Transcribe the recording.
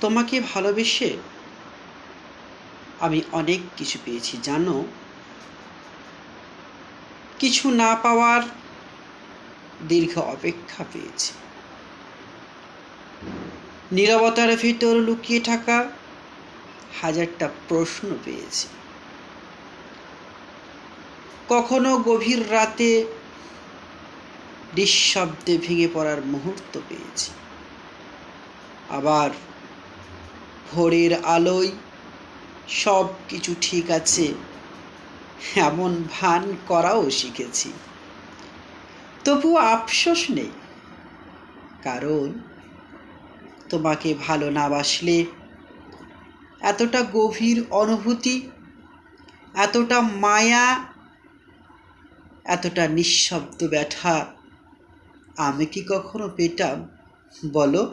তোমাকে ভালোবেসে আমি অনেক কিছু পেয়েছি জানো। কিছু না পাওয়ার দীর্ঘ অপেক্ষা পেয়েছি, নীরবতার ভিতর লুকিয়ে থাকা হাজারটা প্রশ্ন পেয়েছি। কখনো গভীর রাতে নিঃশব্দে ভেঙে পড়ার মুহূর্ত পেয়েছি, আবার ভোরের আলোয় সব কিছু ঠিক আছে এমন ভান করাও শিখেছি। তবুও আফসোস নেই, কারণ তোমাকে ভালো না বাসলে এতটা গভীর অনুভূতি, এতটা মায়া, এতটা নিঃশব্দ ব্যথা আমি কি কখনো পেতাম বলো?